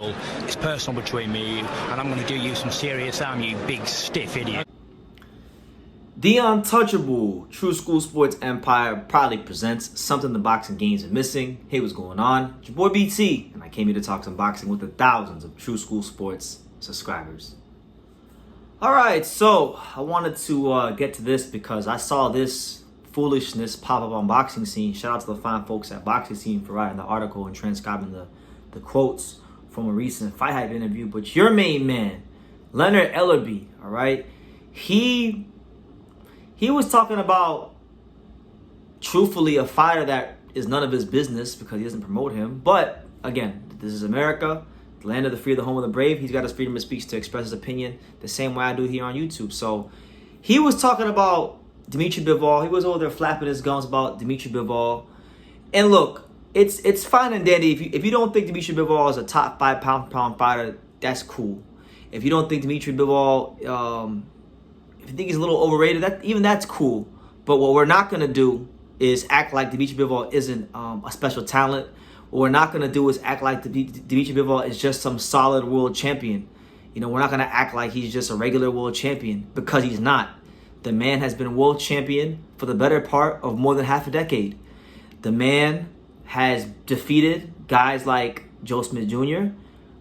It's personal between me, and I'm going to do you some serious harm, you big stiff idiot. The untouchable True School Sports Empire proudly presents something the boxing games are missing. Hey, what's going on? It's your boy BT, and I came here to talk some boxing with the thousands of True School Sports subscribers. Alright, so I wanted to get to this because I saw this foolishness pop up on Boxing Scene. Shout out to the fine folks at Boxing Scene for writing the article and transcribing the quotes from a recent Fight Hype interview. But your main man, Leonard Ellerbe, alright, he was talking about, truthfully, a fighter that is none of his business because he doesn't promote him. But, again, this is America, the land of the free, the home of the brave. He's got his freedom of speech to express his opinion the same way I do here on YouTube. So, he was talking about Demitri Bivol. He was over there flapping his gums about Dmitry Bivol. And look, it's fine and dandy. If you don't think Dmitry Bivol is a top 5 pound fighter, that's cool. If you don't think Dmitry Bivol, if you think he's a little overrated, that's cool. But what we're not going to do is act like Dmitry Bivol isn't a special talent. What we're not going to do is act like Dmitry Bivol is just some solid world champion. You know, we're not going to act like he's just a regular world champion, because he's not. The man has been world champion for the better part of more than half a decade. The man has defeated guys like Joe Smith Jr.,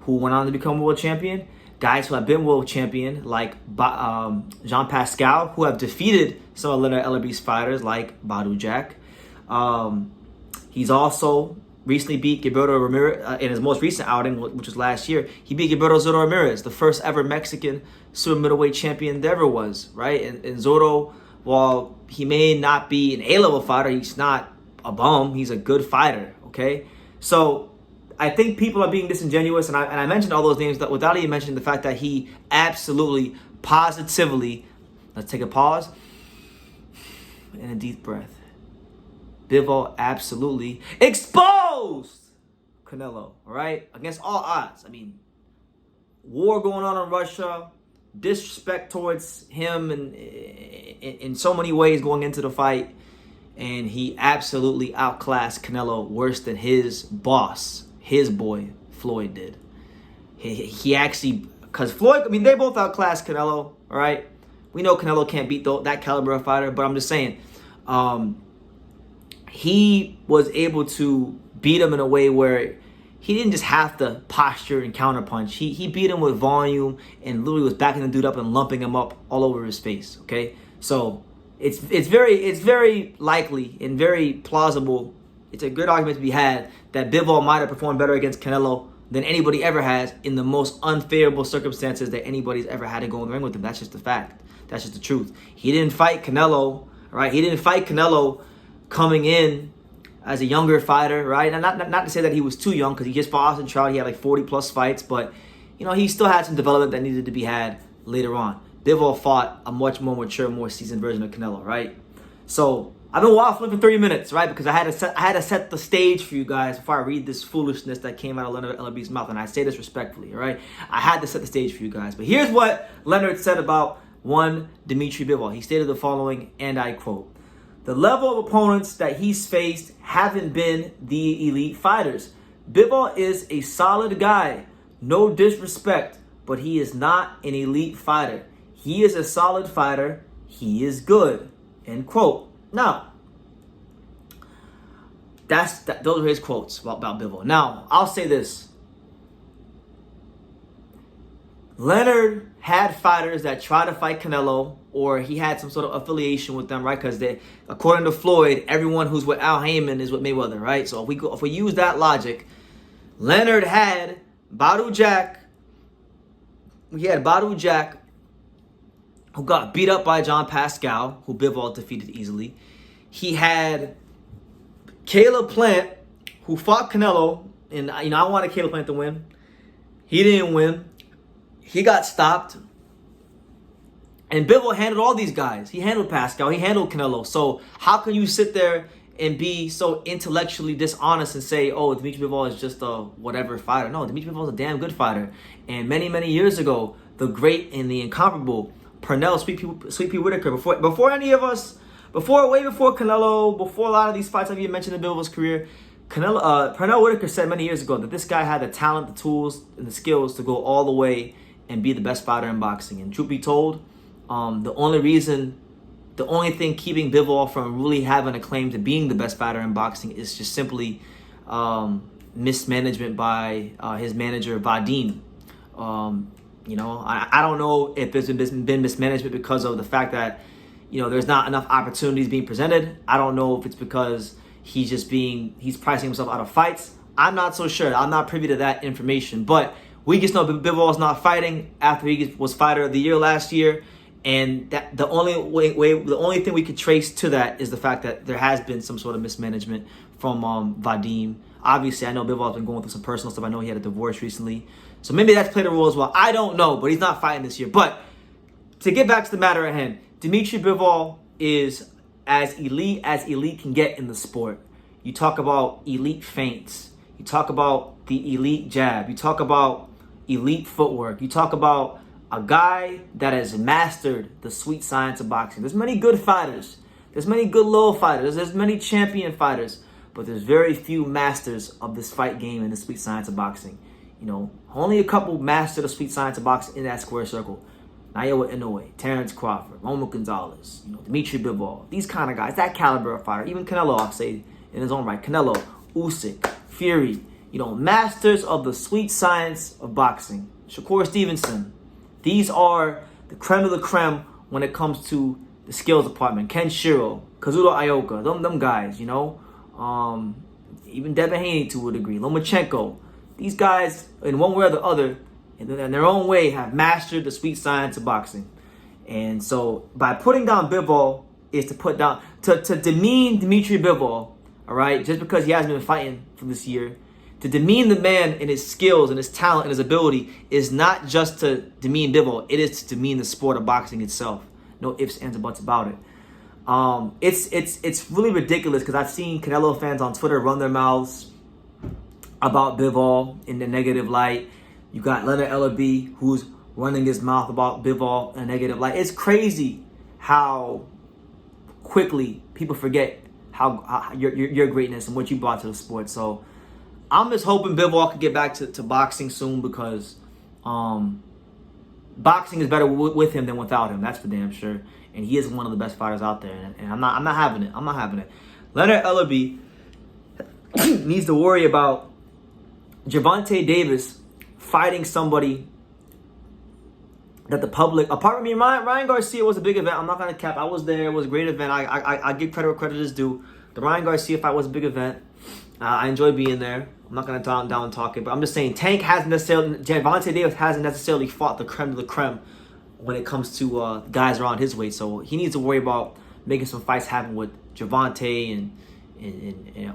who went on to become world champion. Guys who have been world champion, like Jean Pascal, who have defeated some of Leonard Ellerbe's fighters, like Badou Jack. He's also recently beat Gilberto Ramirez in his most recent outing, which was last year. He beat Gilberto Zotto Ramirez, the first ever Mexican super middleweight champion there ever was, right? And Zotto, while he may not be an A-level fighter, he's not a bum. He's a good fighter, okay? So I think people are being disingenuous, and I mentioned all those names without even mentioning the fact that he absolutely, positively, let's take a pause and a deep breath. Bivol absolutely exposed Canelo, all right? Against all odds. I mean, war going on in Russia, disrespect towards him and in so many ways going into the fight, and he absolutely outclassed Canelo worse than his boss, his boy, Floyd did. He actually, because Floyd, I mean, they both outclassed Canelo, all right? We know Canelo can't beat that caliber of fighter, but I'm just saying, he was able to beat him in a way where he didn't just have to posture and counterpunch. He beat him with volume and literally was backing the dude up and lumping him up all over his face, okay? So it's very likely and very plausible. It's a good argument to be had that Bivol might have performed better against Canelo than anybody ever has in the most unfavorable circumstances that anybody's ever had to go in the ring with him. That's just the fact. That's just the truth. He didn't fight Canelo, right? He didn't fight Canelo coming in as a younger fighter, right? And not to say that he was too young, because he just fought Austin Trout. He had like 40 plus fights, but you know, he still had some development that needed to be had later on. Bivol fought a much more mature, more seasoned version of Canelo, right? So I've been waffling for 30 minutes, right? Because I had to set the stage for you guys before I read this foolishness that came out of Leonard Ellerbe's mouth, and I say this respectfully, all right? I had to set the stage for you guys. But here's what Leonard said about one Dmitry Bivol. He stated the following, and I quote: "The level of opponents that he's faced haven't been the elite fighters. Bivol is a solid guy, no disrespect, but he is not an elite fighter. He is a solid fighter. He is good." End quote. Now, those are his quotes about Bivol. Now, I'll say this. Leonard had fighters that tried to fight Canelo, or he had some sort of affiliation with them, right? Because according to Floyd, everyone who's with Al Heyman is with Mayweather, right? So if we use that logic, Leonard had Badou Jack. He had Badou Jack, who got beat up by John Pascal, who Bivol defeated easily. He had Caleb Plant, who fought Canelo, and I wanted Caleb Plant to win. He didn't win. He got stopped. And Bivol handled all these guys. He handled Pascal. He handled Canelo. So how can you sit there and be so intellectually dishonest and say, oh, Dmitry Bivol is just a whatever fighter? No, Dmitry Bivol is a damn good fighter. And many, many years ago, the great and the incomparable Pernell Sweet Pea Whitaker, before any of us, way before Canelo, before a lot of these fights I've even mentioned in Bivol's career, Pernell Whitaker said many years ago that this guy had the talent, the tools, and the skills to go all the way and be the best fighter in boxing. And truth be told, the only thing keeping Bivol from really having a claim to being the best fighter in boxing is just simply mismanagement by his manager Vadim. I don't know if there's been mismanagement because of the fact that there's not enough opportunities being presented. I don't know if it's because he's pricing himself out of fights. I'm not so sure. I'm not privy to that information, but we just know Bivol is not fighting after he was fighter of the year last year, and that the only thing we could trace to that is the fact that there has been some sort of mismanagement from Vadim. Obviously, I know Bivol's been going through some personal stuff. I know he had a divorce recently, so maybe that's played a role as well. I don't know, but he's not fighting this year. But to get back to the matter at hand, Dmitry Bivol is as elite can get in the sport. You talk about elite feints. You talk about the elite jab. You talk about elite footwork. You talk about a guy that has mastered the sweet science of boxing. There's many good fighters. There's many good little fighters. There's many champion fighters. But there's very few masters of this fight game and the sweet science of boxing. Only a couple master the sweet science of boxing in that square circle. Naoya Inoue, Terrence Crawford, Roman Gonzalez, Dmitry Bivol. These kind of guys, that caliber of fighter. Even Canelo, I'll say in his own right. Canelo, Usyk, Fury. Masters of the sweet science of boxing. Shakur Stevenson. These are the creme of the creme when it comes to the skills department. Ken Shiro, Kazuto Ioka, them guys, even Devin Haney to a degree, Lomachenko. These guys, in one way or the other, in their own way, have mastered the sweet science of boxing. And so, by putting down Bivol is to demean Demitri Bivol, all right, just because he hasn't been fighting for this year. To demean the man and his skills and his talent and his ability is not just to demean Bivol. It is to demean the sport of boxing itself. No ifs, ands, or buts about it. It's really ridiculous because I've seen Canelo fans on Twitter run their mouths about Bivol in the negative light. You got Leonard Ellerbe who's running his mouth about Bivol in a negative light. It's crazy how quickly people forget how your greatness and what you brought to the sport. So I'm just hoping Bivol could get back to boxing soon because boxing is better with him than without him. That's for damn sure. And he is one of the best fighters out there. And I'm not having it. I'm not having it. Leonard Ellerbe needs to worry about Gervonta Davis fighting somebody that the public, apart from me, Ryan Garcia was a big event. I'm not going to cap. I was there. It was a great event. I give credit where credit is due. The Ryan Garcia fight was a big event. I enjoyed being there. I'm not going to down and talk it, but I'm just saying Gervonta Davis hasn't necessarily fought the creme of the creme when it comes to guys around his weight. So he needs to worry about making some fights happen with Gervonta and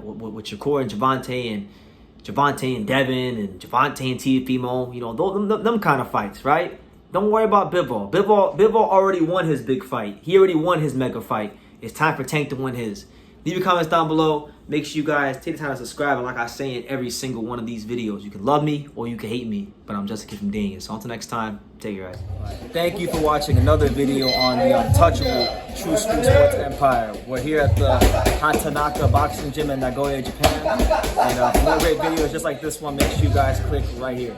with Shakur and Gervonta and Devin and Gervonta and Teofimo. Them kind of fights, right? Don't worry about Bivol. Bivol already won his big fight. He already won his mega fight. It's time for Tank to win his. Leave your comments down below. Make sure you guys take the time to subscribe. And like I say in every single one of these videos, you can love me or you can hate me, but I'm just a kid from Daniel. So until next time, take care, guys. Thank you for watching another video on the untouchable True School Sports Empire. We're here at the Hatanaka Boxing Gym in Nagoya, Japan. And for more great videos just like this one, make sure you guys click right here.